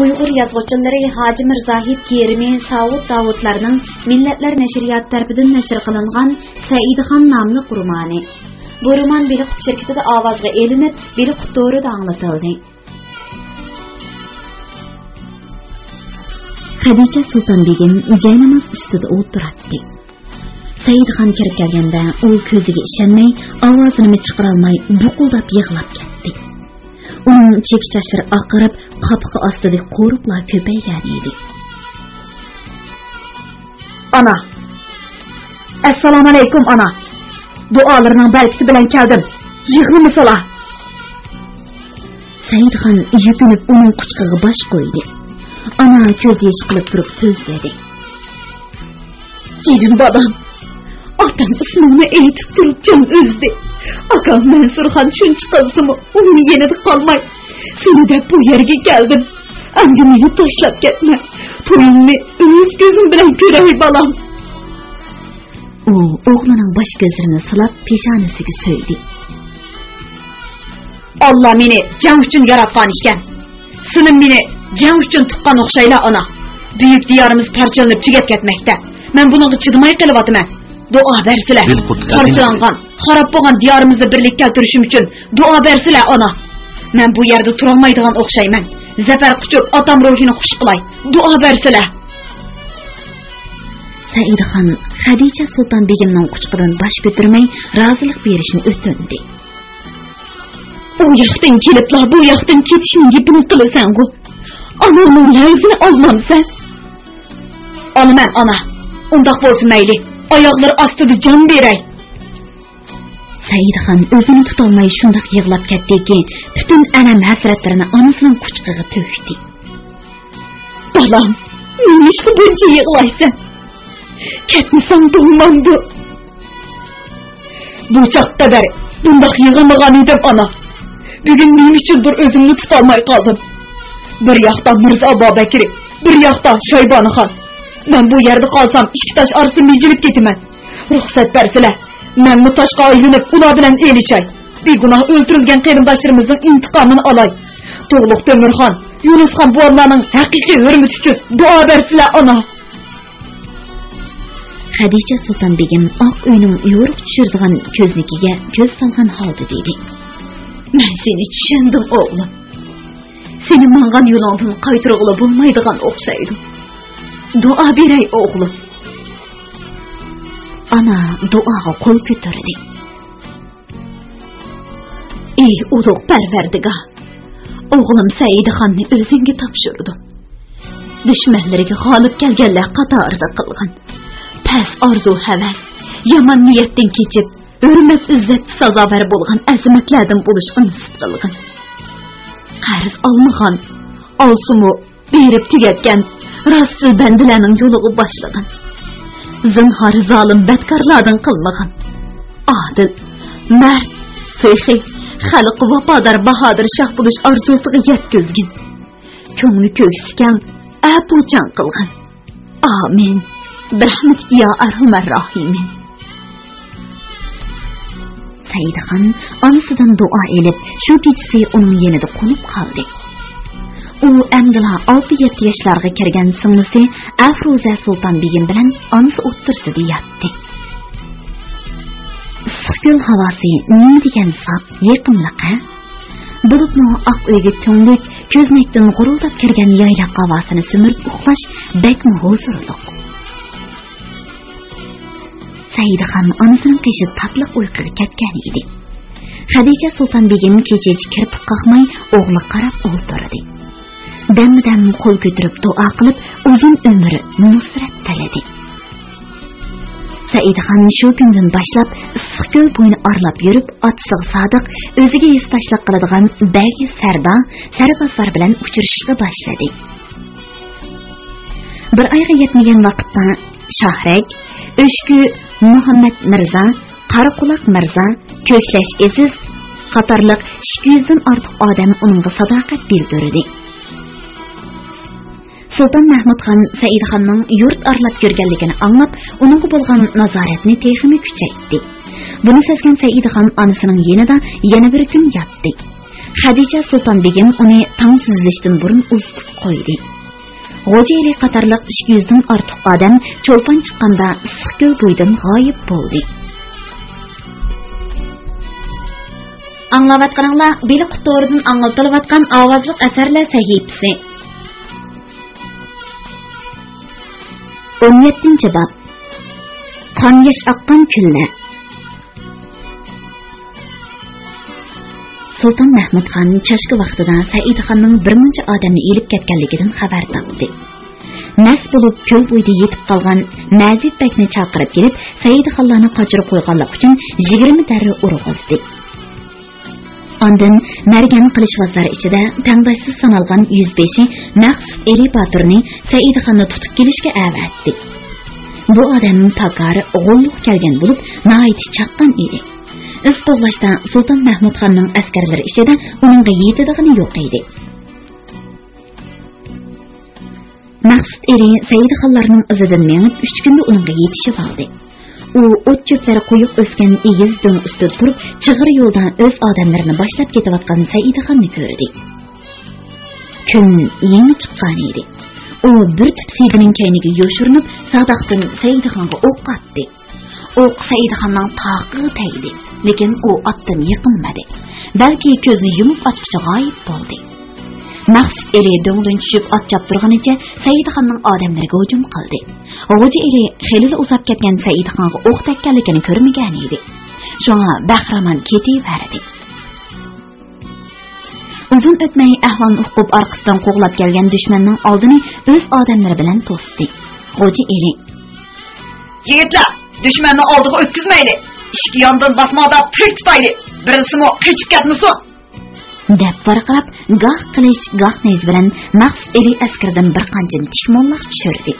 Uyghur yazğıçılары Hacı Mirzahid Kerimi Savud Davudlarının Milletler Neşriyat tarafından neşr kılıngan Saidxon namlı romanı. Bu roman Bilik şirketide avazga elinip Bilik doğru da anlatıldı. Hadicha Sultan Begim jaynamaz ustida o'tiradi. Saidxon kirib kelganda u ko'ziga ishonmay, ovozini chiqara olmay buquldab yig'lab ketdi. Uning chekichashlari oqarib, qopqi ostida qo'riqlar ko'paygan edi. Ana. Assalomu alaykum ana. Duolarning barakati bilan keldim. Yig'limisala. Saidxon yutunib uning quchqig'iga bosh qo'ydi. Ana ko'z yosh qilib turib so'zladi. Jinim bolam, otam ismini aytib turib jon uzdi. Akam Mansurxon shuncha qilsimi, uni yanada qolmay, seni deb bu yerga keldim. Endi meni tashlab ketma. To'yingni o'z ko'zim bilan ko'ray bolam. U o'g'lining bosh ko'zlarini silab peshonasiga so'ydi. Allah meni jang uchun yaratgan ekan. Sinim meni jang uchun tuqqan o'xshaylar ona. Buyuk diyorimiz parchalanib tugab ketmoqda. Men bunga chidamay qilyapman. Duo bersilar. Parchalangan, xarob bo'lgan diyorimizni birlikka keltirishim uchun duo bersilar ona. Men bu yerda tura olmaydigan o'xshayman. Zafar quchib otam ruhini xush qilay. Duo bersilar. Saidxon Hadicha Sultan Begimning quchqidan bosh ko'tarmay rozilik berishni o'tindi. U yoqdan keliblar, bu yoqdan ketishni gapini qilasan-ku. Onaning larzini olmamsan. Olaman ona. Undaq bo'lsa mayli. Oyoqlari ostida jon beray. Saidxon o'zini tutolmay shundoq yig'lab ketdiki, butun anam hasratlarini onasining quchqig'iga to'kdi. Bolam, nima buncha yig'laysan? Ketmasam bo'lmaydi. Bu chaqda ber, bundoq yig'lamagan edim ona. Bugun nima uchundir o'zimni tutolmay qoldim. Bir yoqda Mirzo Abubakir, bir yoqda Shoybonixon. Men bu yerda qolsam, ikki tosh orasida mijilib ketaman. Ruxsat bersilar. Men bu toshga aylanib, ular bilan elishay. Begunoh o'ldirilgan qarindoshlarimizning intiqomini olay. To'g'liq Temirxon, Yunusxon bularning haqiqiy hurmati uchun duo bersilar ona. Hadicha Sultan Begim oq uyning yo'riq tushirgan ko'znikiga ko'z solgan holda dedi. Men seni tushundim o'g'lim. Seni mangan yo'lingdan qaytirg'ili bo'lmaydigan o'xshaydi. Duo beray o'g'lim. Ana duoga qo'l ko'tardi. Ey ulug' Parvardigor, o'g'lim Saidxonni o'zingga topshirdim. Dushmanlariga g'olib kelganlar qatorida qilgan. Pes arzu havas, yomon niyatdan kechib, hurmat izzat sazovar bo'lgan azimatlardan bo'lishga nisbat qilgan. Qarz olmagan, olsumu berib tugatgan rostchil bandalarning yo'liga boshlagan. Zinhor zolim badkorlardan qilmagan. Adil, mard, sehiy, xalq vafodor bahodir shoh bo'lish orzusiga yetkazgan. Ko'ngli ko'ksgan, apuchan qilgan. Amin. Rahmat ya arhamar rahimin. Saidxon onasidan duo elib, shu kechasi uning yanida qo'nib qoldi. U amdila 6-7 yoshlarga kirgan singlisi Afruza Sultan Begim bilan onasi o'ttirsida yotdi. Issiqko'l havosi nima degan sap yaqinliqa. Bulutni oq uyga to'nglik, ko'znakdan g'uruldab kirgan yayloq havosini simirib uxlash bakmi huzurliq. Saidxon onasining qishi tatliq uyquga ketgan edi. Hadicha Sultan Begim kechasi kirib qoqmay o'g'li qarab o'ltirdi. Dam-dam qo'l ko'tarib duo qilib, uzun umr nusrat tiladi. Saidxon shu kundan boshlab Issiqko'l bo'yini orlab yurib, otasiga sodiq, o'ziga yuztashlik qiladigan bagi sarda, sarbozlar bilan uchrashishga boshladi. Bir oyga yetmagan vaqtda Shohrak, O'shku Muhammad Mirzo, Qaraquloq Mirzo, Ko'klash Aziz qatorliq 200 dan ortiq odam uningga sadoqat bildirdi. Sultan Mahmudxon Saidxonning yurt orlab yurganligini anglab, uningga bo'lgan nazoratni texnik kuchaytirdi. Buni sezgan Saidxon onasining yanida yana bir kun yotdi. Xadija Sultan begim uni tang suzilishdan burun uzitib qo'ydi. Xo'ja Eli qatorliq 200 dan ortiq odam cho'lpon chiqqanda issiqko'l bo'yidan g'oyib bo'ldi. Anglavatqaninglar Beliq to'ridan anglatilayotgan ovozli asarlar sahifasi. 17-bab. Qon yosh oqqan kunlar. Sultan Mahmud xon choshki vaqtida Said xonning bir muncha odamni elib ketganligidan xabar topdi. Nas bo'lib ko'l bo'yida yetib qolgan Mazid bekni chaqirib kelib, Said xonlarni qochirib qo'yganlik uchun 20 darra urg'izdi. Ondan margan qilishvozlar ichida tangdashsiz sanalgan 105 Naqs Eli Baturni Said xonni tutib kelishga avatdi. Bu odamning pakari g'ulluq kelgan bo'lib, nihoyat chaqqan edi. İstoğlaşda Sultan Mahmud xonning askarlari ichida uningga yetidigini yo'q edi. Maqsud eri Said xonlarning izidan menib 3 kunda uningga yetishib oldi. U o't cho'plari qo'yib o'sgan egiz do'ng ustida turib, chig'ir yo'ldan o'z odamlarini boshlab ketayotgan Said xonni ko'rdi. Kun yangi chiqqan edi. U bir tip Saidning kayniga yo'shirinib, Sadoqdan Said xonga o'q atdi. O'q Said xonning taqiga tegdi. Lekin u atdan yiqilmadi. Balki ko'zni yumib ochqicha g'oyib bo'ldi. Maqsud Eli do'ngdan tushib ot choptirganicha Said xonning odamlariga hujum qildi. Xo'ja Eli xeyli uzab ketgan Said xonga o'q tekkanligini ko'rmagan edi. Shunga bahramon ketaverdi. Uzun o'tmay ahvon uqub orqasidan qo'g'lab kelgan dushmanning oldini o'z odamlari bilan to'sdi. Xo'ja Eli: "Yigitlar, dushmanni oldiga o'tkazmayli. İşki yandan basmada tek tutaylı. Birisimi keçip ketmesin." deb varqirab, goh qilish, goh nez bilan Maqsud Eli askardan bir qancha tishmonlar tushirdi.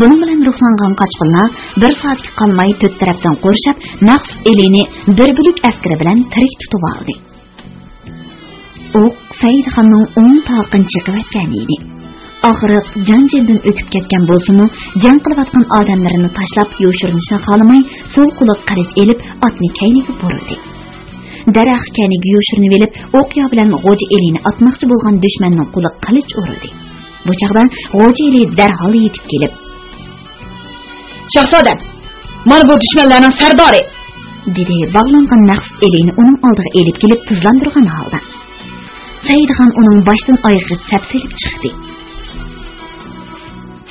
Buning bilan ruhlangan qochqinlar bir soatga qolmay to'rt tarafdan qo'rshab, Maqsud Elini bir bulik askari bilan tirik tutib oldi. O'q Said xonning o'ng taqin chiqib o'tgan edi. Oxiri janjindan o'tib ketgan bo'lsa-mu, jang qilayotgan odamlarini tashlab yo'shirinishni xohlamay, so'l quloq qilich elib otni kayniga burdi. Daraxt kayniga yo'shirinib elib, o'qya bilan Xo'ja Elini atmoqchi bo'lgan dushmanning quloq qilich urdi. Bu chaqda Xo'ja Eli darhol yetib kelib: "Shahzodam, mana bu dushmanlarning sardori", dedi. Bog'langan Maqsud Elini uning oldiga elib kelib tizlantirgan holda. Said xon uning boshdan oyoqqa sapsilib chiqdi.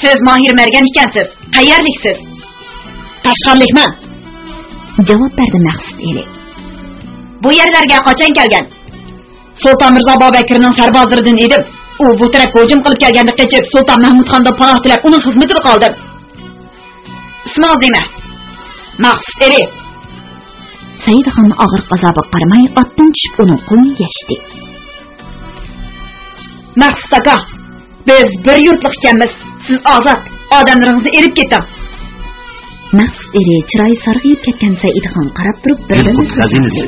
"Siz mahir mergan ekansiz. Qayerliksiz?" "Tashqarlikman", javob berdi Maqsud Eli. "Bu yerlarga qachon kelgan?" "Sulton Mirzo Babakirning sarbozlaridan edim. U bu tarafga hujum qilib kelganda qochib, Sulton Mahmud xondan panoh tilab uning xizmatida qoldim." "Ismingiz nima?" "Maqsud Eli." Said xon og'ir azobiga qaramay otdan tushib uning qo'lini yechdi. "Maqsud aka, biz bir yurtlik ekanmiz. Siz ozod, odamlaringizni erib keting." Maqsud Eli chiroyi sarg'ayib ketgan Said xon qarab turib birdan xazinasi: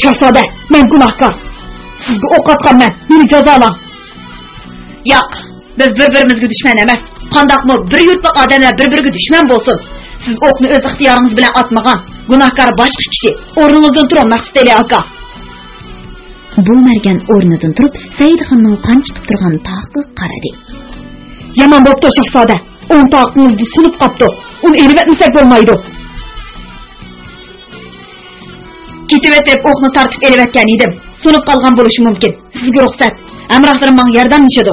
"Shahzoda, men gunohkor. Sizga o'q otganman. Meni jazolang." "Yo'q, biz bir-birimizga dushman emas. Qandoqmi bir yurtlik odamlar bir-biriga dushman bo'lsin. Siz o'qni o'z ixtiyoringiz bilan otmagan. Gunohkor boshqa kishi. O'rningizdan turing Maqsud Eli aka." Bu mergan o'rnidan turib, Said xonning qon chiqib turgan taqiga qaradi. "Yomon bo'pti shahzoda. O'ng taqingizni sulib qopdi. Uni elib etmasak bo'lmaydi." "Ketib etib o'qni tartib elib etgan edim. Sulib qolgan bo'lishi mumkin. Sizga ruxsat. Amroqlarim menga yordamlashadi."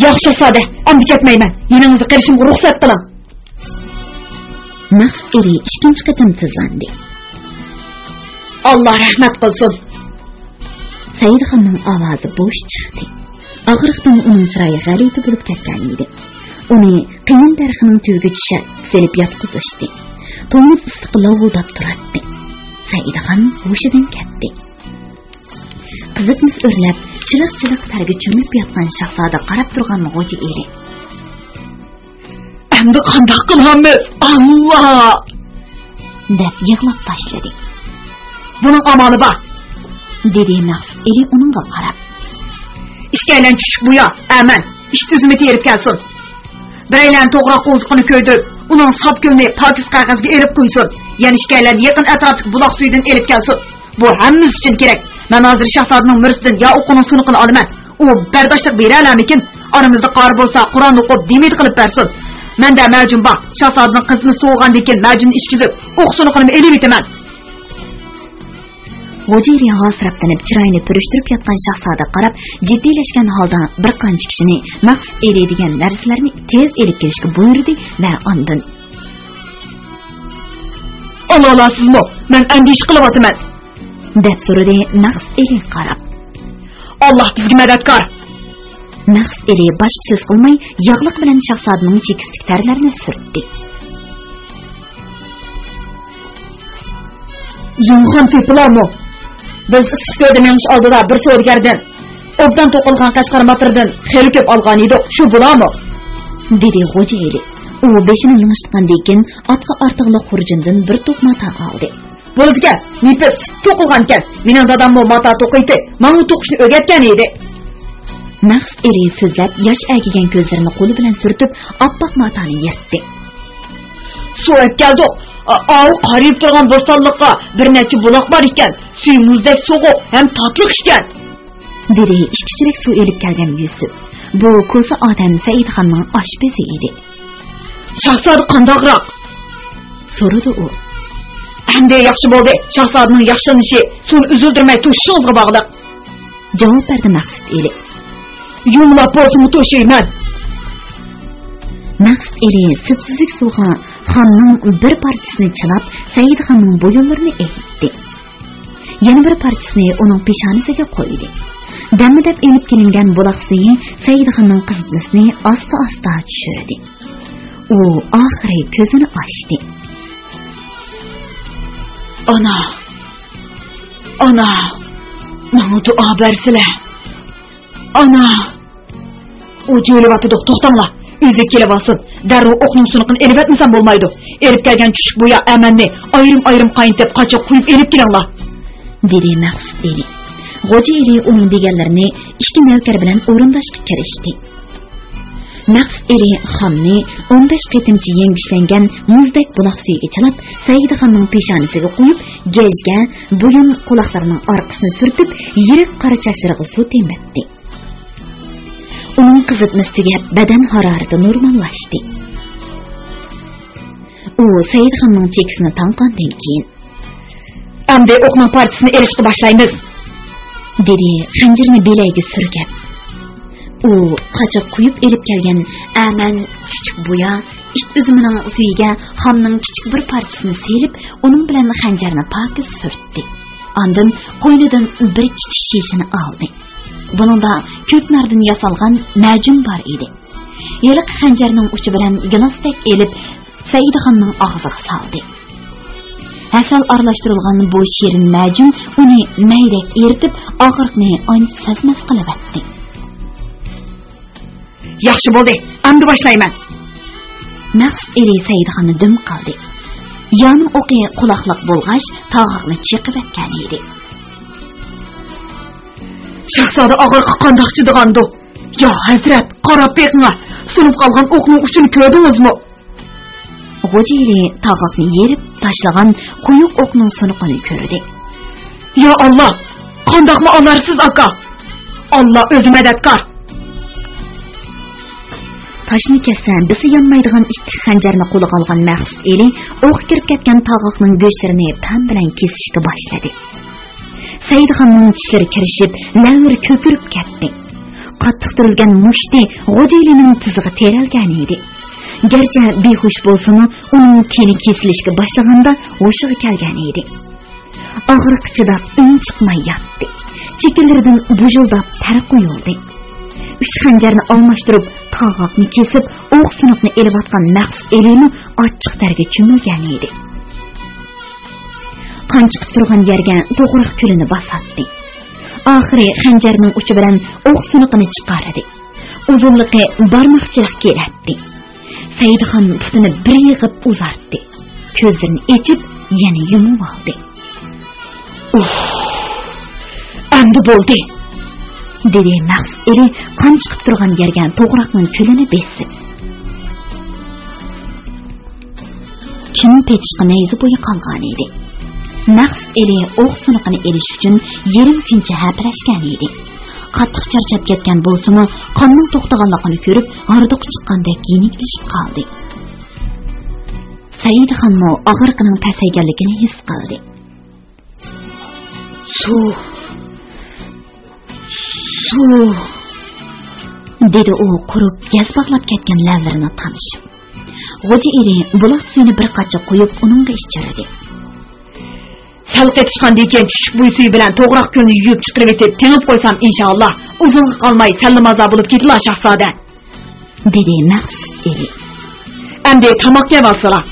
"Yo'q shahzoda, endi ketmayman. Yeningizni qilishimga ruxsat qiling." Maqsud Eli ikkinchi qatim tizlandi. "Alloh rahmat qilsin." Said xonning ovozi bo'sh chiqdi. Og'riqdan uning chiroyi g'alati bo'lib ketgan edi. Uni qiyin darxining tubiga tushib, selib yotqizishdi. To'ng'iz issiq lovuldab turardi. Said xon hushidan ketdi. Qiziqmis o'rlab, chiliq-chiliq targa cho'mib yotgan shahzoda qarab turgan Xo'ja Eli: "Endi qanday qilamiz? Alloh!" deb yig'lab tashladi. "Buning amali bor", dedi Maqsud Eli uningga qarab. "Ishkaylan tushib bu ya, aman, ish tizimi terib kelsin. Biraylan to'g'ri qo'ltiqini ko'ydirib, uning sop ko'lni pokiz qog'ozga elib qo'ysin. Yana ishkaylan yaqin atrofdagi buloq suyidan elib kelsin. Bu hammamiz uchun kerak. Men hozir shahzodaning mursidan yo o'qining sunuqini olaman. U bardoshlik bera olamikin? Aramizda qori bo'lsa, Qur'on o'qib, demid qilib bersin. Menda majun bor. Shahzodaning qizini so'g'andan keyin majunni ishkizib, o'q sunuqini elib etaman. G'ojiri g'asirablanib chiroyini purishtirib yotgan shahzoda qarab, jiddiylashgan holda bir qancha kishini maqsud eleydigan narsalarni tez elib kelishga buyurdi va ondan "Ona olasizmi? Men endi ish qilyapman" deb so'radi maqsud eli qarab. "Alloh bizga madadkor." Maqsud eli boshqa so'z qilmay, yog'liq bilan shahzodaning chekislik tarlarini surtdi. "Yomg'on tepilami? Biz issiqda menish oldida bir savdogardan obdan to'qilgan Qashqar motordan xeli ko'p olgan edik. Shu bo'lami?" dedi G'ojili. U beshini yig'ishtirgandan keyin otga ortiqli xurjundan bir to'p mata oldi. "Bo'ldi-ku, nipis to'qilgan ekan. Mening dadammo mata to'qiydi. Menga to'qishni o'rgatgan edi." Maqsud eri so'zlab, yosh aygigan ko'zlarini qo'li bilan surtib, oppoq matani yirtdi. "So'rab keldik. Av qarib turgan bo'stonliqqa bir necha buloq bor ekan. Suv muzdek so'g'ib ham tatliq ekan" dedi ishkichilik suv elib kelgan Yusuf. Bu ko'zi odam Saidxonning oshpezi edi. "Shahzoda qandoqroq?" so'radi u. "Endi yaxshi bo'ldi. Shahzodaning yaxshilanishi suv uzildirmay to'shishingizga bog'liq" javob berdi Maqsud eli. "Yumlab bo'lsin to'shayman." Maqsud eli suvsizlik suvga xonning bir parchasini chilab, Saidxonning bo'yinlarini egitdi. Yana bir parchasini uning peshonasiga qo'ydi. Damidab elib kelingan buloq suvi Saidxonning qizitmasini asta-asta tushirdi. U oxiri ko'zini ochdi. "Ana, menga duo bersizlar. Ana." U jo'ylayotdi, to'xtanglar. O'zi kelib olsin. Darrov o'qning sunuqini elib etmasam bo'lmaydi. Elib kelgan chuchuk bo'ya amanni ayrim-ayrim qayintib, qochoq quyib elib kelinglar, dedi Maqsud eli. G'ojili uning deganlarini ikki navkar bilan o'rindashga kirishdi. Maqsud eli xonni 15 qitimchi yengishlangan muzdek buloq suyiga chilab, Saidxonning peshonasiga qo'yib, gejga bo'yin quloqlarining orqasini surtib, yirik qora chachlariga suv temetdi. Uning qizitmasi tugab, badan harorati normallashdi. U Saidxonning chekisini tanqandan keyin "Endi o'qning parchasini elishga boshlaymiz" dedi xanjirini belagiga surgab. U qochoq quyib elib kelgan aman kichik bo'ya it uzimining suyiga xonning kichik bir parchasini selib, uning bilan xanjarni pokiz surtdi. Ondan qo'ynidan bir kichik shishani oldi. Buningda ko'p nardan yasalgan majun bor edi. Yeliq xanjarning uchi bilan gilosdek elib Saidxonning og'ziga soldi. Asal aralashtirilgan bu shirin majun uni maydak eritib, og'riqni ayni sezmas qilib etdi. "Yaxshi bo'ldi. Endi boshlayman." Maqsud eli Saidxonni dim qildi. Yoning o'qi quloqliq bo'lg'ach, tog'iqni chiqib etgan edi. "Shahzoda og'riqqa qandoq chidagandi? Yo hazrat, qarab beqinglar. Sunib qolgan o'qning uchini ko'rdingizmi?" G'ojili tog'iqni yerib tashlagan quyuq o'qning sunuqini ko'rdi. "Ya Allah, qandoqmi olarsiz aka? Allah o'zi madadkor." Taşni kessam, bisi yanmaydigan ikki xanjarni qo'liga olgan Maqsud eli o'q kirib ketgan tog'iqning go'shtlarini tam bilan kesishga boshladi. Saidxonning tishlari kirishib, lavr ko'kirib ketdi. Qattiq turilgan mushti G'ojilining tizig'i teralgan edi. Garchi behush bo'lsa-mu, uning teni kesilishga boshlaganda hushiga kelgan edi. Og'riq chidab un chiqmay yotdi. Chekillardan bujuldab tar qo'yildi. 3 xanjarni almashtirib, tog'iqni kesib, o'q sunuqni elib atgan Maqsud elini ochiq targa cho'milgan edi. Qon chiqib turgan yerga to'g'riq kulini bosatdi. Oxiri xanjarning uchi bilan o'q sunuqini chiqardi. Uzunligi barmoqchilik kelatdi. Saidxon putini bir yig'ib uzartdi. Ko'zlarini ochib, yana yumib oldi. Endi bo'ldi, dedi Maqsud eli qon chiqib turgan yerga to'g'riqning kulini besib. Kim petishqa nayzi bo'yi qolgan edi. Maqsud eli o'q suniqini elish uchun yarim kuncha hapirashgan edi. Qattiq charchab ketgan bo'lsa-mu, qonning to'xtaganligini ko'rib, g'ardiq chiqqandek yeniklashib qoldi. Saidxonmo og'riqning pasayganligini his qildi. Suv dedi u qurib, yazbaqlab ketgan lavlarini tamishib. G'o'ja eri buloq suyini bir qacha qo'yib, uningga ichirdi. Sal ketishgandan keyin tushib bo'y suvi bilan to'g'roq ko'lni yuvib chiqarib etib, tengib qo'ysam inshaalloh, uzunga qolmay sallamaza bo'lib ketdilar shahzoda, dedi Maqsud eri. Endi tamoq yeb olsalar.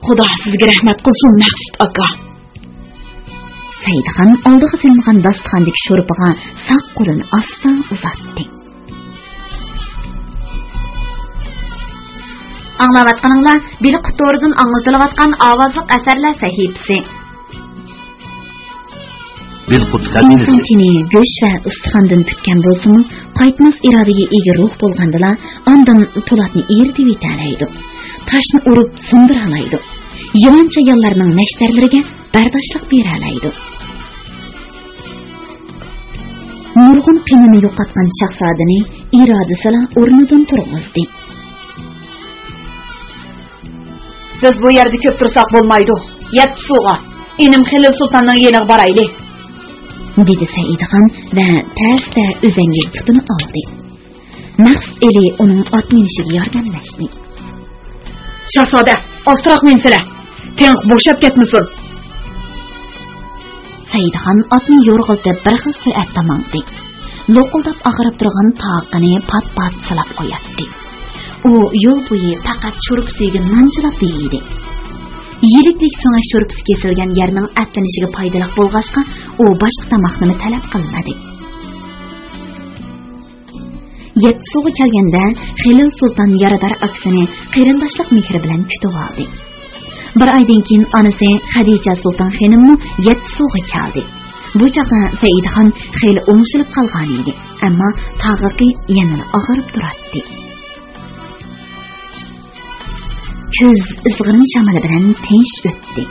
Xudo sizga rahmat qilsin, Maqsud aka. Saidxon oldiga silgan dasturxondagi sho'rpaga saq qo'lini asta uzatdi. Anglayotganinglar Bill Qutoridan anglatilayotgan ovozliq asarlar sahifasi. Bill Qut xazinasi go'sh va ustixondan tutgan bo'lsa-mu, qaytmas irodaga ega ruh bo'lgandilar, ondan po'latni eritib yetalaydi. Toshni urib sindiralaydi. Yiloncha yollarning mashtarlariga bardoshlik beralaydi. Nurg'un qinini yo'qotgan shahzodani irodasilar o'rnidan turg'izdi. Biz bu yerda ko'p tursak bo'lmaydi. Yetdi suvga. Enim Xilil sultonning yeniga boraylik, dedi Saidxon va tasda o'zangi putini oldi. Maqsud eli uning ot minishiga yordamlashdi. Shahzoda, ostroq minsizlar. Teng bo'shab ketmasin. Saidxon otni yo'rg'iltib bir xil suratda mangdi. Lo'qildab ag'rib turgan taqini pat-pat silab qo'yatdi. U yo'l bo'yi faqat sho'rp suyiga nanchilab yeydi. Yiliklik so'ng sho'rpsi kesilgan yerning atlanishiga foydali bo'lg'achqa, u boshqa tamoqni talab qilmadi. Yetsuga kelganda Xilil sulton yarador aksini qarindoshlik mehri bilan kutib oldi. Bir oydan keyin onasi Xadija sulton xonimni Yetsuga keldi. Bu chaqda Saidxon xeyli o'ngshilib qolgan edi, ammo tag'iqi yana og'rib turardi. Kuz izg'irin shamoli bilan tinch o'tdi.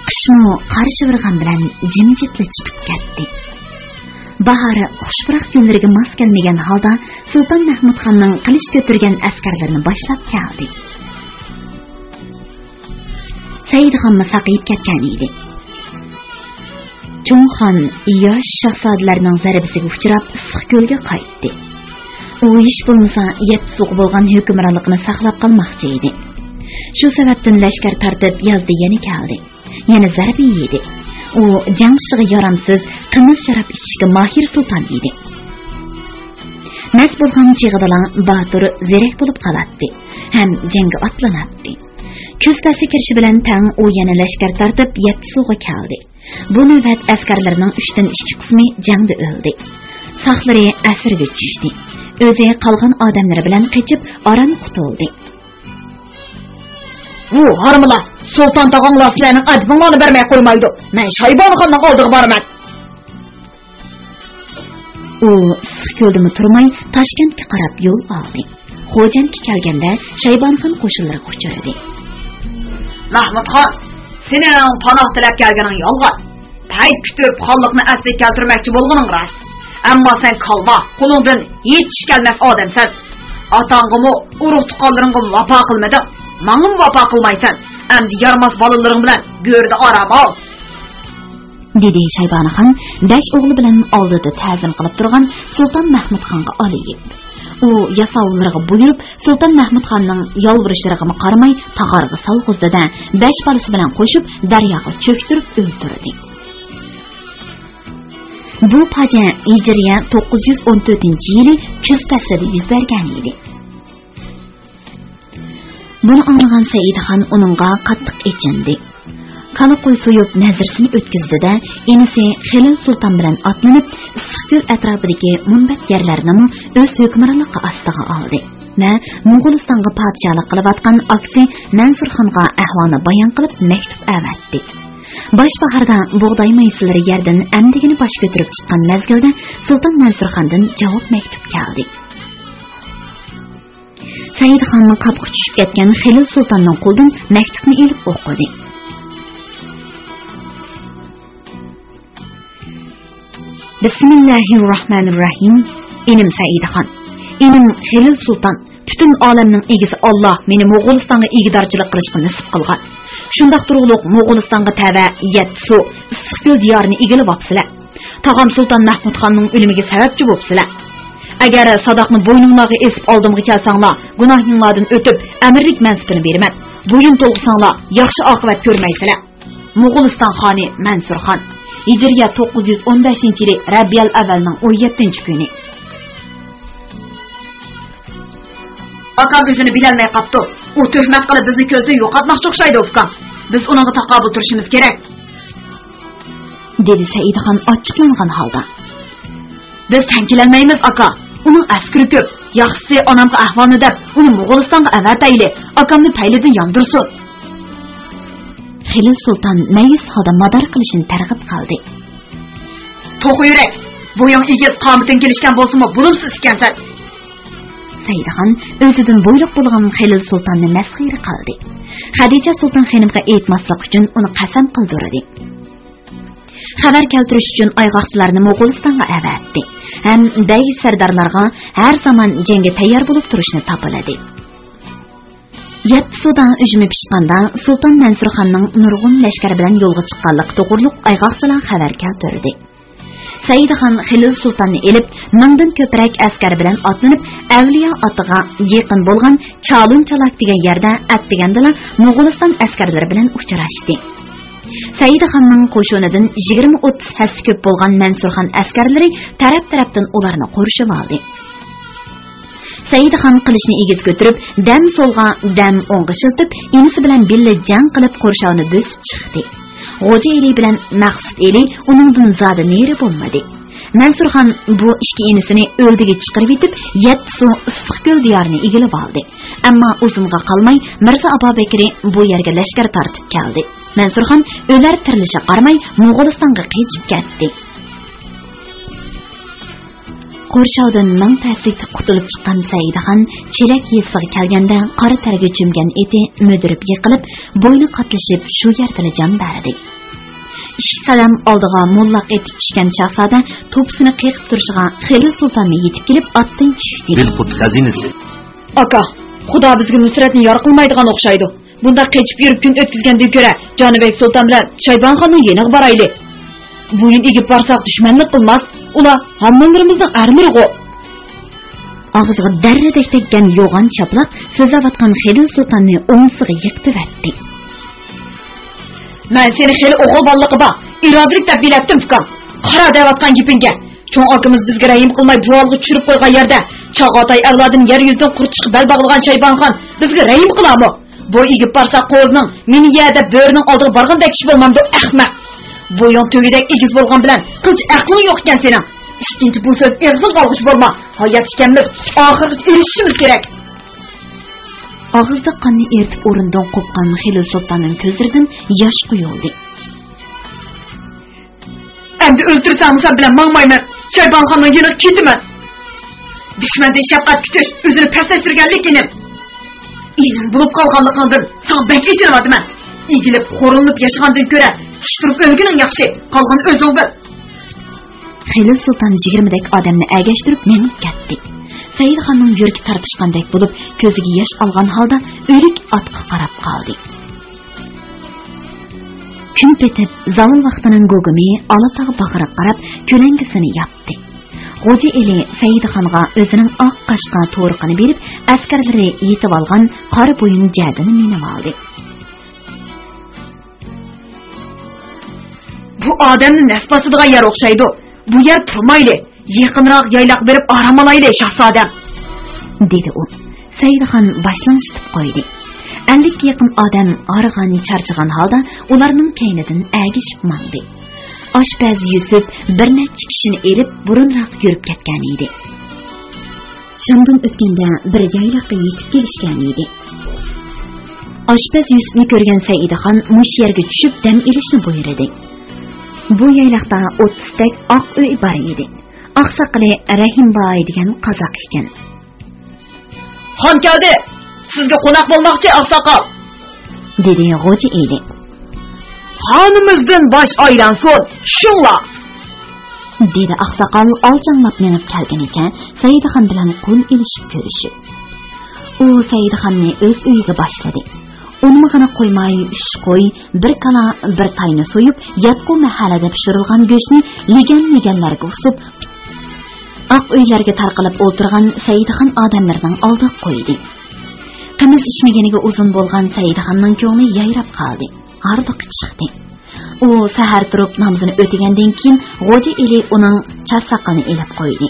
Qishmo qarshi virg'an bilan jimjitli chiqib ketdi. Bahori xushpuroq kunlariga mos kelmagan holda Sulton Mahmudxonning qilich ko'targan askarlarini boshlab keldi. Saidxon saqayib ketgan edi. Cho'ngxon yosh shahzodalarning zarbasiga uchrab issiq ko'lga qaytdi. U ish bo'lmasa Yetsuq bo'lgan hukmronlikni saqlab qolmoqchi edi. Shu sababdan lashkar tartib yozda yana keldi. Yana zarba yedi. U jangchiga yaramsiz, qimiz sharab ichishga mahir sulton edi. Mas bo'lgan chig'idalan Batur zerak bo'lib qolatdi, ham jangga otlanatdi. Kuz fasli kirishi bilan tang u yana lashkar tartib Yetsuga keldi. Bu navbat askarlarning 3dan 2 qismi jangda o'ldi. Saqlari asirga tushdi. O'zi qolgan odamlar bilan qochib oran qutuldi. Bu harmala sulton tog'onglar sizlarning adbinglarni bermay qo'ymaydi. Men Shaybonxonning oldiga boraman. U ko'ldimi turmay Toshkentga qarab yo'l oldi. Xo'jankka kelganda Shaybonxon qo'shinlariga uchradi. Mahmudxon, sening panoh tilab kelganing yolg'on. Payt kutib xonliqni asli keltirmoqchi bo'lganing rost. Ammo sen qalba, qo'lingdan hech kelmas odamsan. Otang'imi, urug' tuqqanlaringga vafo qilmading. Mangim vafo qilmaysan. Endi yarmas bolalaring bilan go'rda oram ol, dedi Shaybonxon dash o'g'li bilan oldida ta'zim qilib turgan Sulton Mahmudxonga olib. U yasovlarga buyurib, Sulton Mahmudxonning yolvurishlariga qaramay tag'arga salg'uzdida 5 bolasi bilan qo'shib daryoga cho'ktirib o'ldirdi. Bu fojia Hijriya 914-yili kuz faslida yuz bergan edi. Buni anglagan Saidxon uningga qattiq echindi. Qani qo'y so'yib nazirsini o'tkazdi-da, inisi Xilil sulton bilan otlanib, issiqko'l atrofidagi munbat yerlarni o'z hukmronligi ostiga oldi. Va Mo'g'ulistonga podshohlik qilayotgan aksi Mansurxonga ahvolni bayon qilib maktub avatdi. Boshbahorda bug'doy maysilari yerdan amdigini bosh ko'tarib chiqqan mezgilda Sulton Mansurxondan javob maktub keldi. Saidxonning qapqi tushib ketgan Xilil sultonning qo'lidan maktubni ilib o'qidi. Bismillahirrahmanirrahim. Enim Saidxon. Enim Xilil sulton. Bütün olamning egisi Allah meni Mo'g'ulistonga egidorchilik qilishga nasib qilgan. Shundaq turug'liq Mo'g'ulistonga tava Yatsu issiqko'l diyorini egilib olibsizlar. Tog'am Sultan Mahmud xonning o'limiga sababchi bo'libsizlar. Agar sadoqni bo'yninglarga esib oldimga kelsanglar, gunohinglardan o'tib, amirlik mansibini beraman. Bo'yin to'lg'isanglar, yaxshi oqibat ko'rmaysizlar. Mo'g'uliston xoni Mansur xon. Hijriya 915-yili Rabiul Avvalning 17-kuni. Akam o'zini bilolmay qopti. U tuhmat qilib bizni ko'zda yo'qotmoqchi o'xshaydi ukam. Biz uningga taqobil turishimiz kerak. Dedi Saidxon ochiqlangan holda. Biz tankilanmaymiz aka. Uning askari ko'p. Yaxshisi onamga ahvolni deb, uni Mo'g'ulistonga avatayli. Akamni paylidan yondirsin. Xilil sulton mayus holda madar qilishini targ'ib qildi. To'q yurak. Bo'ying egiz qomatin kelishgan bo'lsa-mu, bulumsiz ekansan. Saidxon o'zidan bo'yliq bo'lgan Xilil sultonni masxira qildi. Xadija sulton xonimga aytmaslik uchun uni qasam qildirdi. Xabar keltirish uchun ayg'oqchilarni Mo'g'ulistonga avatdi. Ham bey sardarlarga har zamon jangga tayyor bo'lib turishni topiladi. Yatsudan hujumi pishqanda Sulton Mansur xonning nurg'un lashkari bilan yo'lga chiqqanlik to'g'riliq ayg'oqchilar xabar keltirdi. Saidxon Xilil sultonni elib, mingdan ko'proq askar bilan otlanib, Avliyo otiga yaqin bo'lgan Chalun-Chalak degan yerda atdigandala Mo'g'uliston askarlari bilan uchrashdi. Saidxonning qo'shinidan 20-30 hassa ko'p bo'lgan Mansur xon askarlari taraf-tarafdan ularni qo'rishib oldi. Saidxon qilishni egiz ko'tarib, dam so'lga, dam o'ngga shiltib, inisi bilan billa jang qilib qo'rshavni bosib chiqdi. G'o'ja eli bilan Maqsud eli uningdan zodi neri bo'lmadi. Mansur xon bu ikki inisini o'ldiga chiqarib etib, Yatsu issiqko'l diyorini egilib oldi. Ammo uzunga qolmay Mirza Abubakri bu yerga lashkar tortib keldi. Mansur xon o'lar tirilishiga qaramay Mo'g'ulistonga qochib ketdi. Qo'rshavdan ming taslik qutulib chiqqan Saidxon chelak yesiga kelganda qora targa cho'mgan eti mudirib yiqilib, bo'yni qatlashib shu yerda jon berdi. Ikki qadam oldiga mullaq etib tushgan shahzoda to'psini qiqib turishiga Xilil sultonni yetib kelib otdan tushdi. Bilqut xazinasi. Aka, Xudo bizga nusratni yor qilmaydigan o'xshaydi. Bunda qechib yurib kun o'tkazgandan ko'ra Jonibek sulton bilan Shaybonxonning yeniga borayli. Bo'yin egib borsak dushmanlik qilmas. Ular hammalarımızın armirigo. Ağzıga darradek tekkan yo'g'on chaplaq so'zlayotgan Xilil sultonni o'ngsiga yiqtiratdi. Men seni xeli o'g'il balliqi bor, irodalik deb bilatdim ukam. Qara deyotgan gapingga. Cho'ng akamiz bizga rahim qilmay buvalga tushirib qo'ygan yerda Chag'atay avlodini yer yuzidan qurtishga bel bog'lagan Shaybonxon bizga rahim qilamo. Bu egib borsa qo'zning meni yerda bo'rining oldiga borgandek ish bo'lmamdi, ahmoq. Bo'yon tugidek egiz bo'lgan bilan qilch aqling yo'q ekan sening. Ikkinchi bu so'z eg'zib qolg'ich bo'lma. Hayot ekanmiz, oxirgacha erishishimiz kerak. Og'izda qonni eritib o'rindan qo'pqan Xilil sultonning ko'zlaridan yosh quyildi. Endi o'ltirsam sen bilan mangmayman. Shaybonxonning yeniga ketaman. Dushmandan shafqat kutish o'zini pastlashtirganlik enim. Enim bo'lib qolganligingdan sen bak echirmadimman. Egilib, xo'rinib yashagandan ko'ra tushtirib o'lganing yaxshi. Qolgan o'zing bil. Xilil sulton 20 dak odamni agashtirib menib ketdi. Saidxonning yuragi tartishgandek bo'lib, ko'ziga yosh olgan holda o'lik otga qarab qoldi. Kun petib, zavul vaqtining go'gumi Olatog' baqiriq qarab, ko'langisini yopdi. G'o'ja eli Saidxonga o'zining oq qashqa to'riqini berib, askarlari yetib olgan qora bo'yin jadini minib oldi. Bu odamni nasbasidigan yer o'xshaydi. Bu yer turmayli. Yaqinroq yaylaq berib orom olayli, shahzodam, dedi u. Saidxon boshlanishib qo'ydi. 50 ga yaqin odam og'rigan, charchagan holda ularning kaynidan agishib mangdi. Oshpaz Yusuf bir necha kishini elib burunroq yurib ketgan edi. Shundan o'tganda bir yaylaqqa yetib kelishgan edi. Oshpaz Yusufni ko'rgan Saidxon mush yerga tushib dam olishni buyurdi. Bu yaylaqda 30 dak oq uy bor edi. Oqsoqli Rahimboy degan qozoq ekan. Xon keldi. Sizga qo'noq bo'lmoqchi oqsoqol, dedi G'oji eli. Xonimizdan bosh aylansin, shunla, dedi oqsoqol olchanlab menib kelganicha Saidxon bilan qo'l ilishib ko'rishib. U Saidxonni o'z uyiga boshladi. Unmag'ana qo'ymay 3 qo'y, bir kala, bir tayni so'yib, yatqu mahallada pishirilgan go'shtni legan-leganlarga usib, oq uylarga tarqalib o'tirgan Saidxon odamlarning oldiga qo'ydi. Qimiz ichmaganiga uzun bo'lgan Saidxonning ko'ngli yayrab qoldi. Ardiq chiqdi. U sahar turib namozini o'tagandan keyin G'oji eli uning chassaqini elib qo'ydi.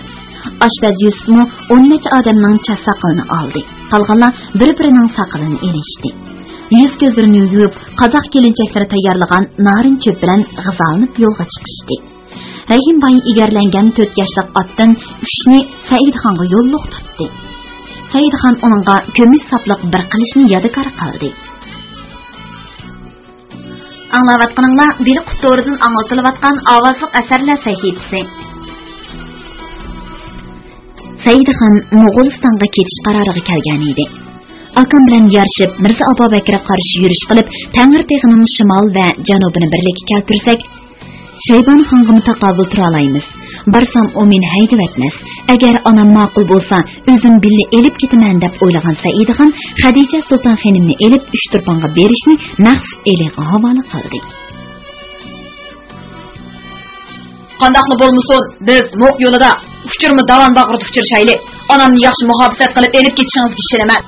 Oshpaz Yusufmi 10 necha odamning chassaqini oldi. Qolganlar bir-birining saqilini elishdi. Yuz ko'zlarini yuvib, qozoq kelinchaklari tayyorlagan narin cho'p bilan g'izolanib yo'lga chiqishdi. Rahimboy egarlangan 4 yoshlik otdan 3ni Saidxonga yo'lliq tutdi. Saidxon uningga ko'mish sapliq bir qilishni yodgor qildi. Anglayotganinglar bir qutoridan anglatilayotgan ovozliq asarlar sahifasi. Saidxon Mo'g'ulistonga ketish qaroriga kelgan edi. Akam bilan yarışib Mirza Abubakirga qarshi yurish qilib, Tangirtegining shimol va janubini birlikka keltirsak, Shaybon xonga mutaqabbil tura olamiz. Barsam o meni haydab etmas. Agar onam ma'qul bo'lsa, o'zim billa elib ketaman deb o'ylagan Saidxon Xadija Sulton xonimni elib 3 turponga berishni Maqsud eliga havola qildi. Qandaqli bo'lmasin, biz Moq yo'lida uchirmi davan bag'rida uchirishayli. Onamni yaxshi muhofaza qilib elib ketishingizga ishonaman.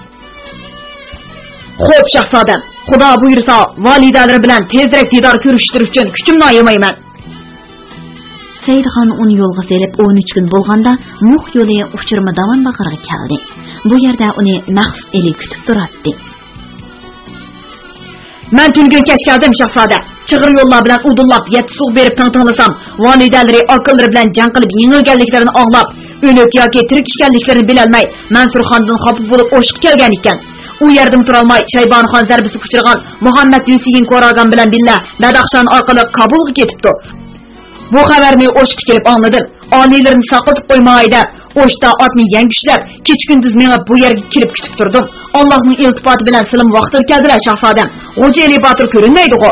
Xo'p, shahzodam, Xudo buyursa, validalari bilan tezroq didor ko'rishtir uchun kuchimni ayamayman. Saidxon uni yo'lga selib 13 kun bo'lganda Moq yo'li uchirma davan bag'riga keldi. Bu yerda uni Maqsud eli kutib turardi. Men tungun kech keldim, shahzoda. Chig'ir yo'llar bilan udullab, yetti suv berib tang-tanglasam, validalari aqllari bilan jang qilib yengilganliklarini anglab, o'lik yoki tirik ekanliklarini bilolmay, Mansur xondan xafa bo'lib o'shib kelgan ekan. U yerdan turolmay Shaybon xon zarbisi kuchirgan Muhammad Yusufin ko'ragan bilan billa Badaxshon orqali Kabulga ketibdi. Bu xabarni o'shib kelib angladim. Oniylarini saqlatib qo'ymaydi. O'shda otni yangushlab, kech-kunduz menga bu yerga kelib kutib turdim. Allohning iltifoti bilan silim vaqtida keldilar shahzodam. G'oji eli Botir ko'rinmaydi-ku.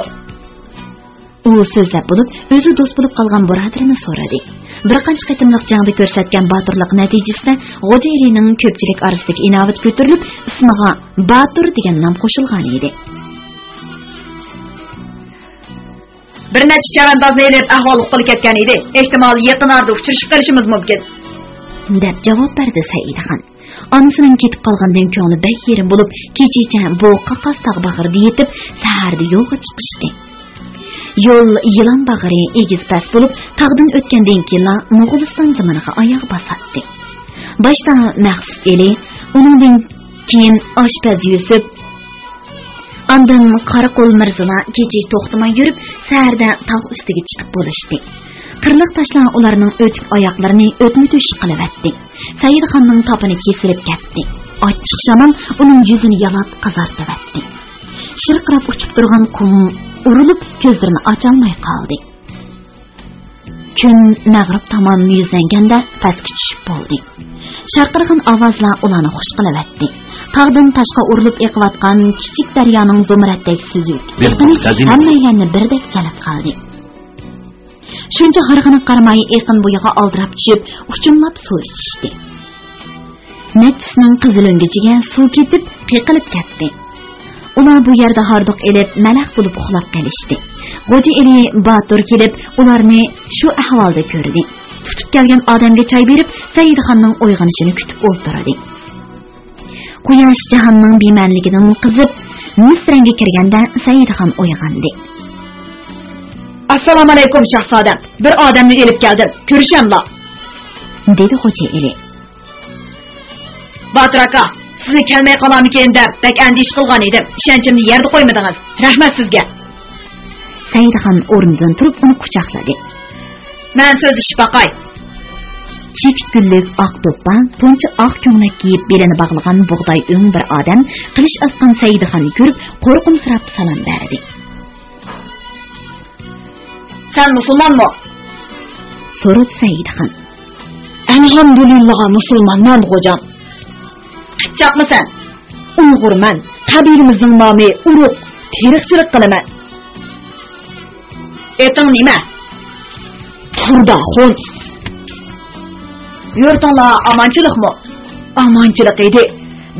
U so'zlab bo'lib, o'zi do'st bo'lib qolgan birodarini so'radi. Bir qancha qitimliq jangda ko'rsatgan botirlik natijasida G'oji elining ko'pchilik orasidagi inovat ko'tarilib, ismiga Botir degan nom qo'shilgan edi. Bir necha chavandozni elib ahvol qilib ketgan edi. Ehtimol yaqin orada uchrashib qolishimiz mumkin, deb javob berdi Saidxon. Onasining ketib qolgandan ko'ngli bek yerim bo'lib, kechicha bu qaqas tog' bag'rida yetib, saharda yo'lga chiqishdi. Yo'l yilon bag'ri egiz past bo'lib, tog'dan o'tgandan keyin Mo'g'uliston zamoniga oyoq bosatdi. Boshda Maqsud eli, uningdan keyin Oshpaz Yusuf, ondan Qoraqo'l Mirzolar kecha to'xtamay yurib, saharda tog' ustiga chiqib bo'lishdi. Qirliq toshlar ularning o'tik oyoqlarini o'tmi-to'sh qilib atdi. Saidxonning topini kesilib ketdi. Ochiq shamol uning yuzini yalab qizartib atdi. Shirqirab uchib turgan qum urilib ko'zlarini ocholmay qoldi. Kun mag'rib tomon yuzlanganda pastga tushib bo'ldi. Sharqirgan ovozlar ularni xush qilib atdi. Tog'dan toshqa urilib eqiyotgan kichik daryoning zumratdek suzib, hammalarni birdek jalb qildi. Shuncha harg'ini qaramay eqin bo'yiga oldirab tushib, uchunlab suv ichishdi. Nettisning qizilungichiga suv ketib, qiqilib ketdi. Ular bu yerda hardoq elib, malax bo'lib uxlab qolishdi. G'oji eli Botir kelib, ularni shu ahvolda ko'rdi. Tutib kelgan odamga choy berib, Saidxonning uyg'onishini kutib o'tirdi. Quyosh jahonning bemanligidan qizib, misranga kirganda Saidxon uyg'ondi. Assalomu alaykum shahzodam. Bir odamni elib keldim. Ko'rishamlar, dedi G'oji eli. Botir aka, sizni kelmay qolammikin deb bak andish qilgan edim. Ishonchimni yerda qo'ymadingiz. Rahmat sizga. Saidxon o'rnidan turib uni quchoqladi. Men so'zlashib baqay. Çift güllük ak to'ppan, to'ncha oq ko'ngnak kiyib belini bog'lagan bug'doy o'ng bir odam qilish asqan Saidxonni ko'rib qo'rqimsirab salom berdi. Sen musulmonmi? so'radi Saidxon. Elhamdülillah musulmonman xo'jam. Qitchaqmisan? Uyg'urman, qabilimizning nomi Urug', teriqchilik qilaman. Eting nima? Turdaxon. Yurtinglar amanchilikmi? Amanchilik edi.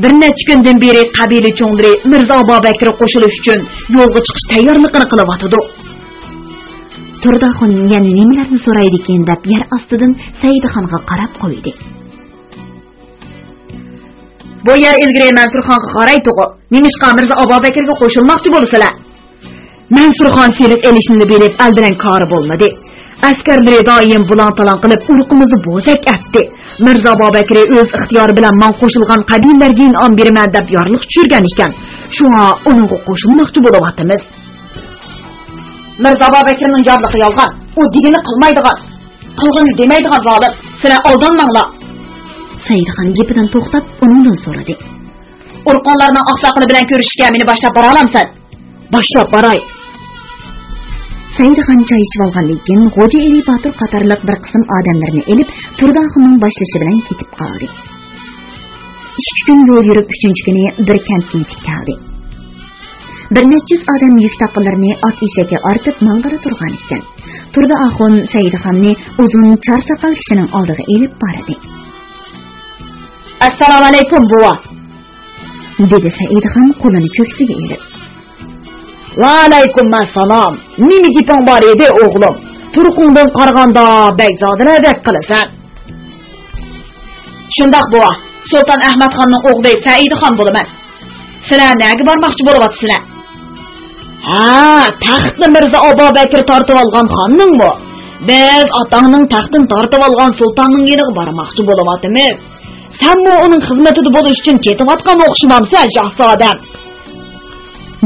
Bir necha kundan beri qabila cho'nglari Mirzo Abubakir qo'shilish uchun yo'lga chiqish tayyorligini qilyapti. Turdaxon yana nimalarni so'raydi ekan deb yer ostidan Saidxonga qarab qo'ydi. Bu yer ilgari Mansurxonga qaraydi-ku. Nimishqa Mirzo Abubakirga qo'shilmoqchi bo'lsalar? Mansurxon selib elishni bilib al bilan kori bo'lmadi. Askarlari doim bulan-talan qilib urqimizni bo'zak atdi. Mirzo Abubakir o'z ixtiyori bilan men qo'shilgan qabilalarga inom beraman deb yorliq tushirgan ekan. Shunga uningga qo'shilmoqchi bo'lyapmiz. Mirzo Abubakirning yorliqi yolg'on. U digini qilmaydigan, qilg'ini demaydigan zolim. Sizlar aldanmanglar. Saidxon gapidan to'xtab, uningdan so'radi. Urqonlarning oqsoqli bilan ko'rishishga meni boshlab bora olamsan? Boshlab boray. Saidxon choy ichib olgandan keyin Xo'ja Eli Botir qatorliq bir qism odamlarni elib Turdaxonning boshlashi bilan ketib qoldi. 2 kun yo'l yurib 3-chi kuni bir kentga yetib keldi. Bir necha yuz odam yuk taqinlarini ot eshakka ortib mang'ira turgan ekan. Turdaxon Saidxonni uzun char saqal kishining oldiga elib bordi. Assalomu alaykum buva, dedi Saidxon qo'lini ko'ksiga elib. Va alaykum assalom. Nima gaping bor edi o'g'lim? Turqundan qaraganda Begzodaradek qilasan. Shundoq buva, Sulton Ahmadxonning o'g'li Saidxon bo'laman. Sizlar nega bormoqchi bo'lyapsizlar? Ha, taxtni Mirzo Abubakir tortib olgan xonningmi? Biz otangning taxtini tortib olgan sultonning yeriga bormoqchi bo'lyapmiz. Senmi uning xizmatida bo'lish uchun ketayotgan o'xshamamsan, shahzodam?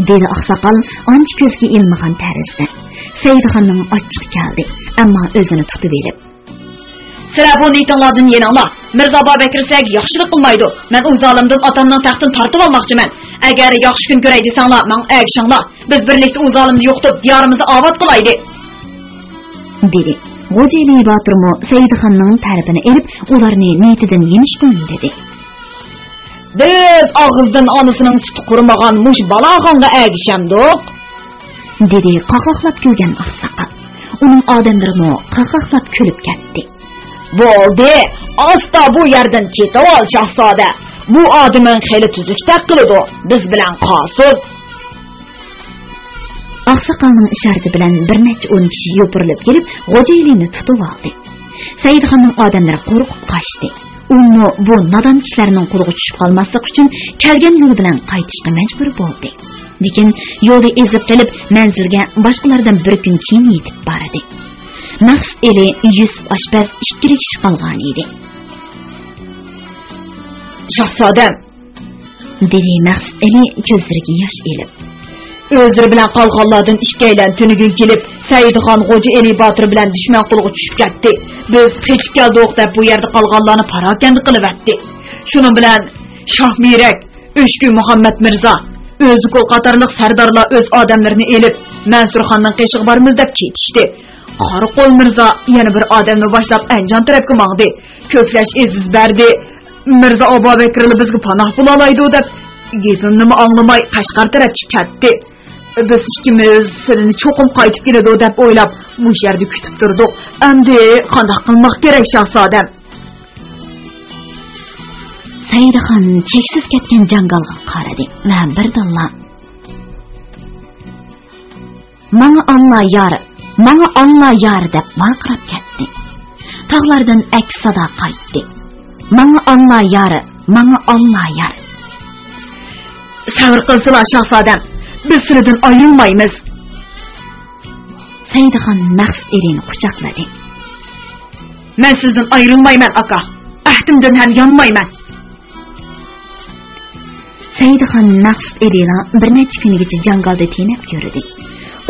Dedi oqsoqol ancha ko'zga ilmagan tarzda. Saidxonning ochiq keldi, ammo o'zini tutib elib. Sizlar bu niyatinglardan yeninglar. Mirzo Abubakir sizga yaxshilik qilmaydi. Men o'z zolimdan otamning taxtini tortib olmoqchiman. Agar yaxshi kun ko'ray desanglar, men agishinglar. Biz birlikda o'z zolimni yo'qitib, diyorimizni obod qilaydi. Dedi. Xo'ja Eli Botirmo Saidxonning tarafini elib, ularni niyatidan yemish qo'yin dedi. Biz og'izdan onasining suti qurmagan mush balaxonga agishamdiq, dedi qaqoqlab kulgan oqsoqol. Uning odamlarimo qaqoqlab kulib ketdi. Bo'ldi, asta bu yerdan ketib ol, shahzoda. Bu odamning xeli tuzukda qiladi, biz bilan qolsin. Oqsoqolning isharati bilan bir necha 10 kishi yopirilib kelib, Xo'ja Elini tutib oldi. Saidxonning odamlari qo'rqib qochdi. Uni bu nodon kishilarning qo'liga tushib qolmaslik uchun kelgan yo'li bilan qaytishga majbur bo'ldi. Lekin yo'lda ezib qilib, manzilga boshqalardan bir kun keyin yetib bordi. Maqsud Eli Yusuf oshpaz 2 kishi qolgan edi. Shahzodam, dedi Maqsud Eli ko'zlariga yosh elib. O'zlari bilan qolganlardan ikkalan tunigun kelib, Saidxon Xo'ja Eli Botir bilan dushman qo'liga tushib ketdi. Biz qechib keldik deb bu yerda qolganlarni parokanda qilib atdi. Shuning bilan Shohmirak, O'shku Muhammad Mirzo, O'zqul qatorliq sardorlar o'z odamlarini elib, Mansurxonning qeshig'i bormiz deb ketishdi. Qoraqo'l Mirzo yana bir odamni boshlab Anjon tarafga mangdi. Ko'klash eziz berdi. Mirzo Abubakirli bizga panoh bo'la oladi deb gapimni anglamay Qashqar tarafga ketdi. Biz ikkimiz sizni cho'qim qaytib keladi deb o'ylab bu yerda kutib turdik. Endi qanday qilmoq kerak, shahzodam? Saidxon cheksiz ketgan jangalga qaradi va birdalla "Manga Allah yar" deb baqirib ketdi. Tog'lardan aks sado qaytdi. "Manga Allah yar." Sabr qilsizlar, shahzodam. Biz sizdan ayrılmaymiz. Saidxon Maqsud Elini quchoqladi. Men sizdan ayrılmayman, aka. Ahdimdan ham yonmayman. Saidxon Maqsud Elini bir necha kungacha jangalda tenib ko'rdi.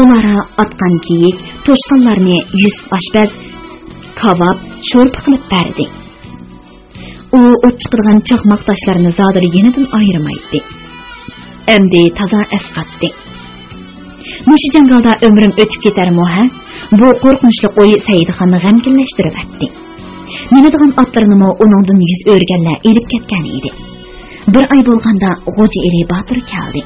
Ulara atqan kiyik, to'shqinlarni yuz oshpaz, kavob, sho'rpa qilib berdi. U o't chiqirgan chaqmoq tashlarini zodiri yenidan ayirmaydi. Endi toza esqatdi. Mush jangalda umrim o'tib ketarmi ha? Bu qo'rqinchli o'y Saidxonni g'amkinlashtirib atdi. Minadigan otlarini uningdan yuz o'rganlar elib ketgan edi. Bir ay bo'lganda Xo'ja Eli Botir keldi.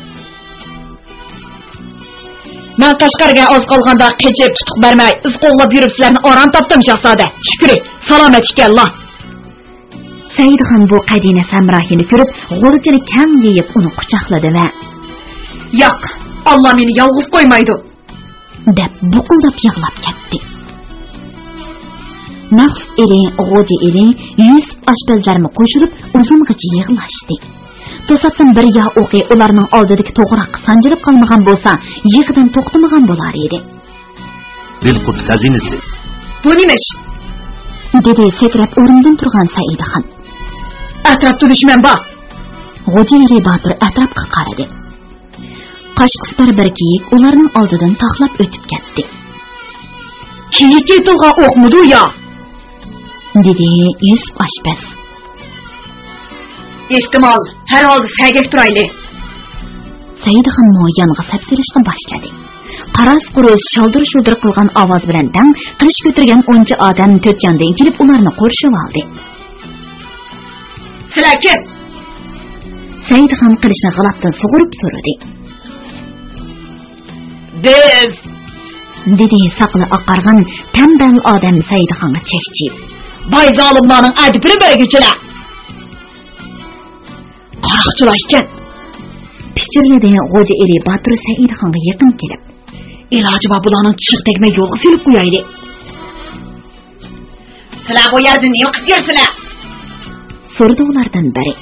Men Qashqarga oz qolganda qechib tutuq bermay, iz qo'llab yuribsizlarni oran topdim shahzoda. Shukr, salomat ekanlar. Saidxon bu Qadina Samrahini ko'rib, g'o'lchini kam yeyib uni quchoqladi va "Yo'q, Alloh meni yolg'iz qo'ymaydi" deb buqildab yig'lab ketdi. Naqs Eli, Xo'ja Eli, Yusuf oshpazlarni qo'shilib uzung'icha yig'lashdi. To'satdan bir ya o'qi ularning oldidagi to'g'roqqa sanjilib qolmagan bo'lsa, yig'idan to'xtamagan bo'lar edi. Bilqut xazinasi. Bu nimish? dedi sakrab o'rnidan turgan Saidxon. Atrofda dushman bor. Xo'ja Eli Botir atrofga qaradi. Qashqistar bir kiyik ularning oldidan taxlab o'tib ketdi. Kiyik yetilgan o'qmidi yo? dedi Yusuf oshpaz. Ehtimol, har holda sagak turayli. Saidxon yonga sapsirishga boshladi. Qaras-qurus shaldir-shuldir qilgan ovoz bilan dang qilich ko'targan 10 odam to'rt yondan kelib ularni qo'rshib oldi. Sizlar kim? Saidxon qilichni g'alabdan sug'urib so'radi. Biz, dedi saqli oqargan tambal odam Saidxonga chekchib. Boy zolimlarning adibini berguchilar. Qaroqchilar ekan. Pichirladi Xo'ja Eli Botir Saidxonga yaqin kelib. Iloji bor bularning tishiq tegmay yo'lga silib qo'yayli. Sizlar bu yerda nima qilib yursizlar? So'rdi ulardan biri.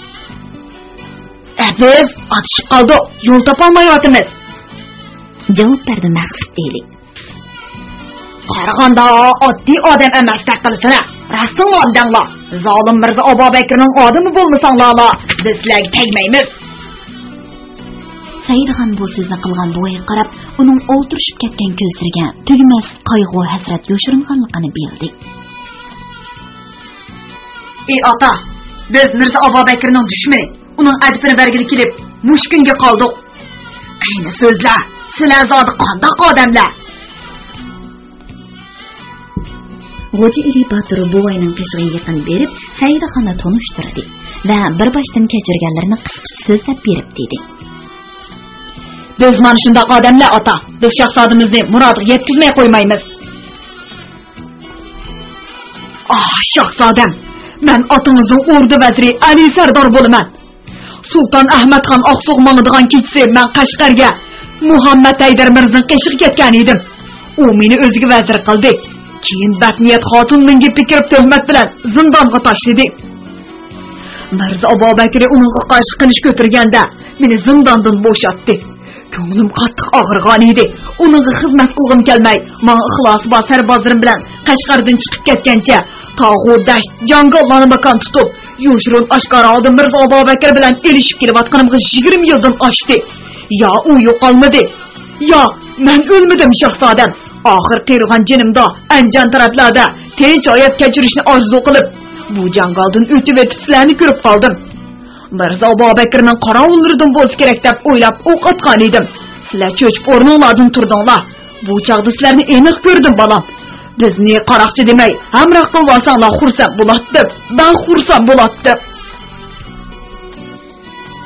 Biz atishib qoldik, yo'l topolmayotimiz. Javob berdi Maqsud Eli. Qaraganda oddiy odam emas taqilsizlar. Rasululloh danglar. Zolim Mirzo Abubakirning odami bo'lmasanglar, biz sizlarga tegmaymiz. Saidxon bu so'zni qilgan bo'yi qarab, uning o'ltirishib ketgan ko'zlariga tugmas qayg'u hasrat yoshiringanligini bildi. Ey ota, biz Mirzo Abubakirning dushmani, uning adibini bergili kelib, mushkunga qoldik. Ayni so'zlar, sizlar zodi qandoq odamlar? Xo'ja Eli Botir buvayning qishig'iga yaqin berib, Saidxonni tanishtirdi va bir boshdan kechirganlarini qisqacha so'zlab berib dedi. Biz mana shunday odamlar ota, biz shahzodimizni murodiga yetkazmay qo'ymaymiz. Shahzodam, men otingizning o'rda vaziri Ali Sardor bo'laman. Sulton Ahmadxon Oqsoq mang'idigan kechasi men Qashqarga Muhammad Haydar Mirzoning qishig'iga ketgan edim. U meni o'ziga vazir qildi. Keyin Batniyat xotun menga pikirib tuhmat bilan zindonga tashladi. Mirzo Abubakir uningga qarshi qilish ko'targanda meni zindondan bo'shatdi. Ko'nglim qattiq og'irgan edi. Uningga xizmat qilgim kelmay, men ixlosi bor sarbozlarim bilan Qashqardan chiqib ketgancha tog'u dasht jangollarni makan tutib, yo'shirun oshkora oldim Mirzo Abubakir bilan elishib kelayotganimga 20 yildan oshdi. Ya u yo'qolmadi, ya men o'lmadim shahzodam. Oxir qirg'an jinimda Anjan taraflarda tinch hayot kechirishni orzu qilib, bu jangoldan o'tib sizlarni ko'rib qoldim. Mirzo Abubakirning qorovullaridan bo'lsa kerak deb o'ylab o'q otgan edim. Sizlar cho'chib o'rninglardan turdinglar. Bu chaqda sizlarni aniq ko'rdim bolam. Bizni qaroqchi demay, hamroh qilib olsanglar xursand bo'latdi. Ben xursand bo'latdi.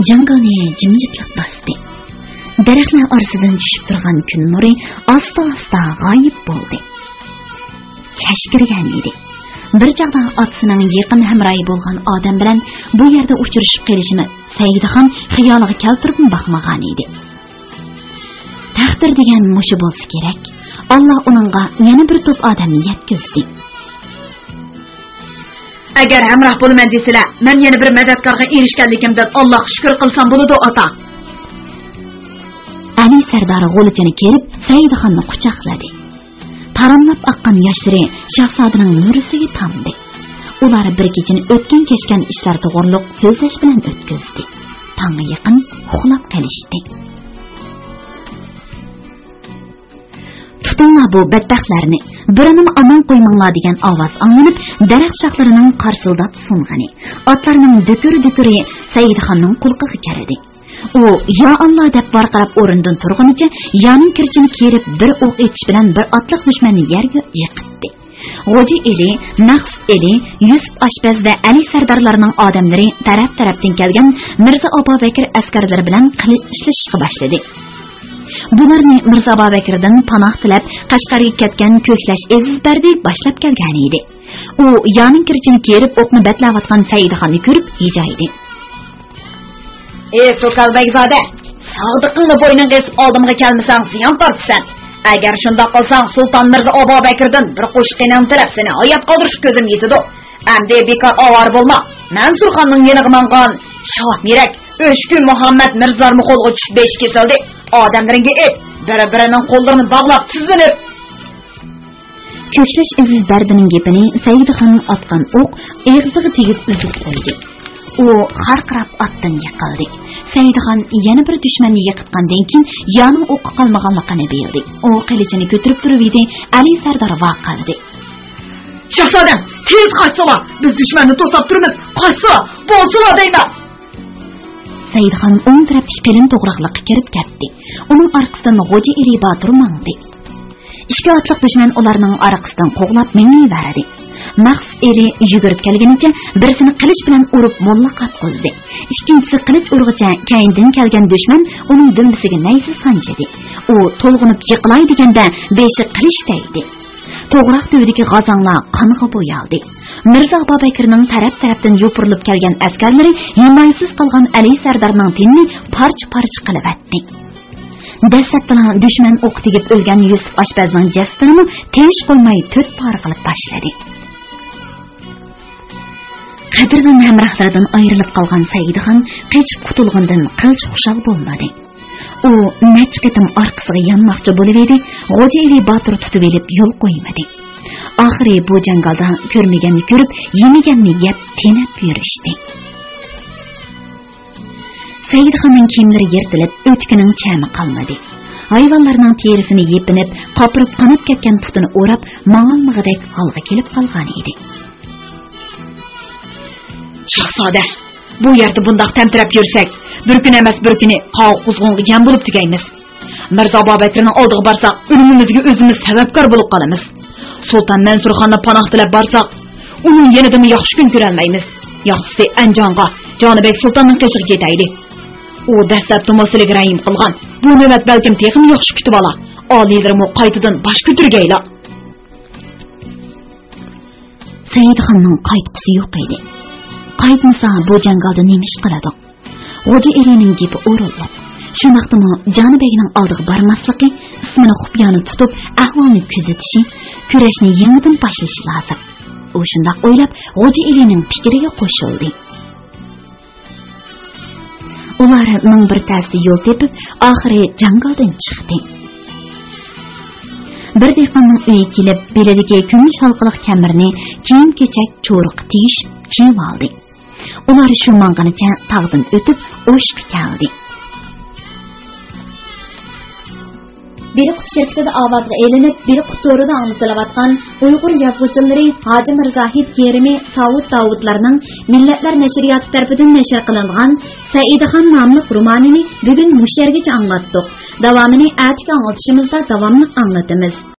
Jangolni jimjitlik bosdi. Daraxtlar orasidan tushib turgan kun nuri asta-asta g'oyib bo'ldi. Kech kirgan edi. Bir chaqda otasining yaqin hamrohi bo'lgan odam bilan bu yerda uchrashib qolishini Saidxon xayoliga keltirib baxmagan edi. Taqdir degan mushi bo'lsa kerak. Alloh uningga yana bir to'p odamni yetkazdi. Agar hamroh bo'laman desalar, men yana bir madadkorga erishganligimdan Allohga shukr qilsam bo'ladi ota. Ali Sardor g'o'lichini kerib Saidxonni quchoqladi. Taramlab oqqan yoshlari shahzodaning nurisiga tamdi. Ular bir kechani o'tgan kechgan ishlar to'g'riliq so'zlash bilan o'tkazdi. Tongga yaqin uxlab qolishdi. Tutinglar bu badbaxtlarni, birini aman qo'ymanglar degan ovoz anglanib, daraxt shoxlarining qarsildab sung'ani, otlarning dukuri Saidxonning qulqiga kirdi. U ya Allah deb varqirab o'rindan turganicha, yaning kirchini kerib bir o'q etish bilan bir otliq dushmanni yerga yiqitdi. G'oji Eli, Maqsud Eli, Yusuf Ashbaz va Ali Sardarlarning odamlari taraf-tarafdan kelgan Mirza Abubakir askarlari bilan qilishishga boshladi. Bularni Mirza Abubakirdan panoh tilab Qashqarga ketgan Ko'klash Ezizbardi boshlab kelgan edi. U yoning kirchini kerib o'qni batlayotgan Saidxonni ko'rib hijaydi. Ey So'kalbekzoda, sog'diqingni bo'yning qesib oldimga kelmasang ziyon tortsan. Agar shunda qilsang Sulton Mirza Abubakirdan bir qo'shiqning tilab seni hayot qoldirish ko'zim yetidi. Amdi bekor ovar bo'lma. Mansurxonning yeniga mangan Shoh Mirak, O'shkun Muhammad Mirzlarni qo'lga tushib besh kesildi. Odamlaringga et, bir-birining qo'llarini bog'lab tizlanib. Ko'klash Ezizbardining gapini Saidxon otgan o'q eg'ziga tegib uzib qo'ydi. U harqirab otdan yiqildi. Saidxon yana bir dushmanni yiqitgandan keyin yoning o'qqa qolmaganligini bildi. U qilichini ko'tarib turib edi, Ali Sardor vaqaldi. Shahzodam, tez qochsala, biz dushmanni to'sab turibmiz. Qochsa, bo'lsala deyman. Saidxon o'ng tarafdagi qalin to'g'riqliqqa kirib ketdi. Uning orqasidan G'oji Eli Botir mangdi. Ikki otliq dushman ularning orqasidan qo'g'lab mingiverdi. Maqsud Eli yugurib kelganicha birisini qilich bilan urib molla qatqizdi. Ikkinchisi qilich urg'icha keyindan kelgan dushman uning dumbisiga nayza sanjidi. U to'lg'inib yiqilay deganda beshi qilich tegdi. To'g'roq tubidagi g'azonlar qonga bo'yaldi. Mirza Abubakirning taraf-tarafdan yopirilib kelgan askarlari himoyasiz qolgan Ali Sardarning tenini parcha-parcha qilib atdi. Dastlab bilan dushman o'q tegib o'lgan Yusuf Ashbazning jasadini tinch qo'ymay to'rt par qilib tashladi. Qadrdan hamrohlardan ayrilib qolgan Saidxon qechib qutulgandan qilch xushal bo'lmadi. U nechqitim orqasiga yanmoqchi bo'lib edi, G'oji Eli Botir tutib elib yo'l qo'ymadi. Oxiri bu jangalda ko'rmaganni ko'rib, yemaganni yeb tenab yurishdi. Saidxonning kiyimlari yirtilib, o'tkining chami qolmadi. Hayvonlarning terisini yepinib, qopirib qanib ketgan putini o'rab, mang'almig'idek holga kelib qolgan edi. Shahzoda, bu yerda bundoq tamtirab yursak, bir kun emas bir kuni qoq quzg'unga jam bo'lib tugaymiz. Mirza Abubakirning oldiga borsak, o'limimizga o'zimiz sababkor bo'lib qolamiz. Sulton Mansurxonni panoh tilab borsak, uning yenidimi yaxshi kun ko'rolmaymiz. Yaxshisi Anjonga, Jonibek sultonning qishiga ketaylik. U dastlabda masalaga rahim qilgan. Bu navbat balkim texim yaxshi kutib ola. Oliylarimi qaytadan bosh ko'tirgayla. Saidxonning qaytqisi yo'q edi. Qaytmasa bu jangalda nima ish qiladi? G'oji Elining gapi o'rinli. Shundaqdimi Jonibekning oldiga bormasligi, ismini xufiyani tutib, ahvolni kuzatishi, kurashni yangidan boshlashi lozim. U shundaq o'ylab, G'oji Elining fikriga qo'shildi. Ular ming bir tasli yo'l tepib, oxiri jangaldan chiqdi. Bir dehqonning uyiga kelib, beladagi kumush halqaliq kamirni kiyim-kechak cho'riq tiyish kiyib oldi. Ular shu mang'anicha tog'dan o'tib, o'shqa keldi. Biri qut şirkatida ovozga elinib, biri qutorida anglatilayotgan Uyg'ur yozuvchilari Hoji Mirzahid Kerimi Savud Davudlarning Millatlar nashriyoti tarafidan nashr qilingan Saidxon nomli romanini bugun mush yergacha anglatdik. Davomini atigi anglatishimizda davomli anglatamiz.